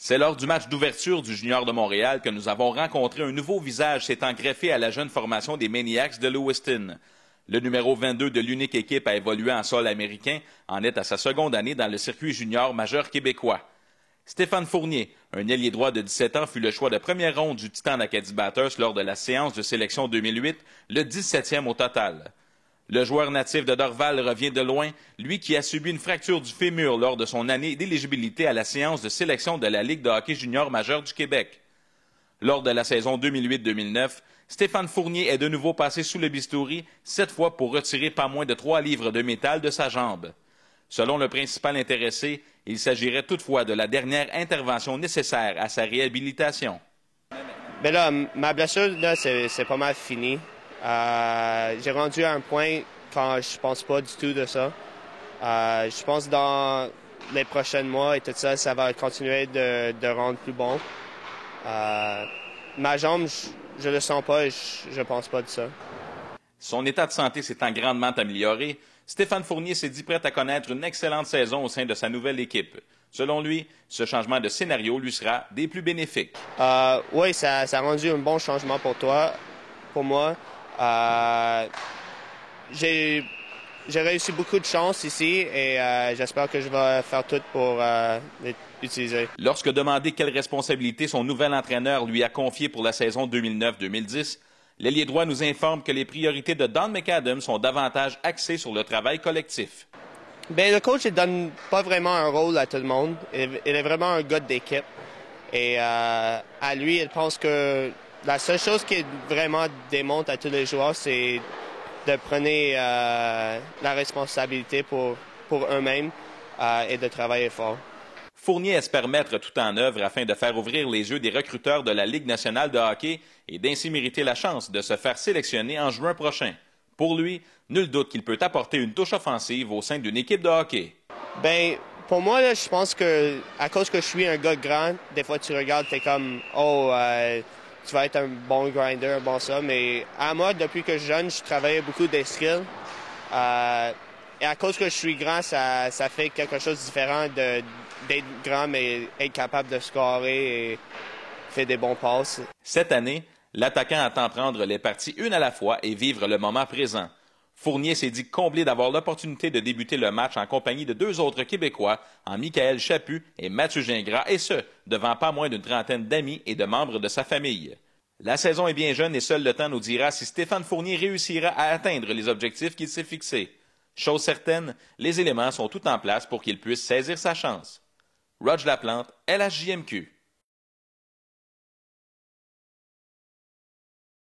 C'est lors du match d'ouverture du Junior de Montréal que nous avons rencontré un nouveau visage s'étant greffé à la jeune formation des Maniacs de Lewiston. Le numéro 22 de l'unique équipe à évoluer en sol américain en est à sa seconde année dans le circuit junior majeur québécois. Stéphane Fournier, un ailier droit de 17 ans, fut le choix de première ronde du Titan d'Acadie Bathurst lors de la séance de sélection 2008, le 17e au total. Le joueur natif de Dorval revient de loin, lui qui a subi une fracture du fémur lors de son année d'éligibilité à la séance de sélection de la Ligue de hockey junior majeur du Québec. Lors de la saison 2008-2009, Stéphane Fournier est de nouveau passé sous le bistouri, cette fois pour retirer pas moins de 3 livres de métal de sa jambe. Selon le principal intéressé, il s'agirait toutefois de la dernière intervention nécessaire à sa réhabilitation. Mais là, ma blessure, là, c'est pas mal fini. J'ai rendu à un point quand je pense pas du tout de ça. Je pense que dans les prochains mois et tout ça, ça va continuer de rendre plus bon. Ma jambe, je le sens pas et je pense pas de ça. Son état de santé s'étant grandement amélioré, Stéphane Fournier s'est dit prêt à connaître une excellente saison au sein de sa nouvelle équipe. Selon lui, ce changement de scénario lui sera des plus bénéfiques. Oui, ça a rendu un bon changement pour moi. J'ai réussi beaucoup de chance ici et j'espère que je vais faire tout pour l'utiliser. Lorsque demandé quelle responsabilité son nouvel entraîneur lui a confiée pour la saison 2009-2010, l'ailier droit nous informe que les priorités de Don McAdam sont davantage axées sur le travail collectif. Bien, le coach ne donne pas vraiment un rôle à tout le monde. Il est vraiment un gars d'équipe. Et à lui, il pense que la seule chose qu'il vraiment démontre à tous les joueurs, c'est de prendre la responsabilité pour eux-mêmes et de travailler fort. Fournier espère mettre tout en œuvre afin de faire ouvrir les yeux des recruteurs de la Ligue nationale de hockey et d'ainsi mériter la chance de se faire sélectionner en juin prochain. Pour lui, nul doute qu'il peut apporter une touche offensive au sein d'une équipe de hockey. Bien, pour moi, là, je pense que à cause que je suis un gars grand, des fois tu regardes, t'es comme « Oh, tu vas être un bon grinder, un bon ça », mais à moi, depuis que je suis jeune, je travaillais beaucoup des skills. Et à cause que je suis grand, ça fait quelque chose de différent d'être grand, mais être capable de scorer et faire des bons passes. Cette année, l'attaquant attend prendre les parties une à la fois et vivre le moment présent. Fournier s'est dit comblé d'avoir l'opportunité de débuter le match en compagnie de 2 autres Québécois, en Michael Chaput et Mathieu Gingras, et ce, devant pas moins d'une trentaine d'amis et de membres de sa famille. La saison est bien jeune et seul le temps nous dira si Stéphane Fournier réussira à atteindre les objectifs qu'il s'est fixés. Chose certaine, les éléments sont tout en place pour qu'il puisse saisir sa chance. Roger Laplante, LHJMQ.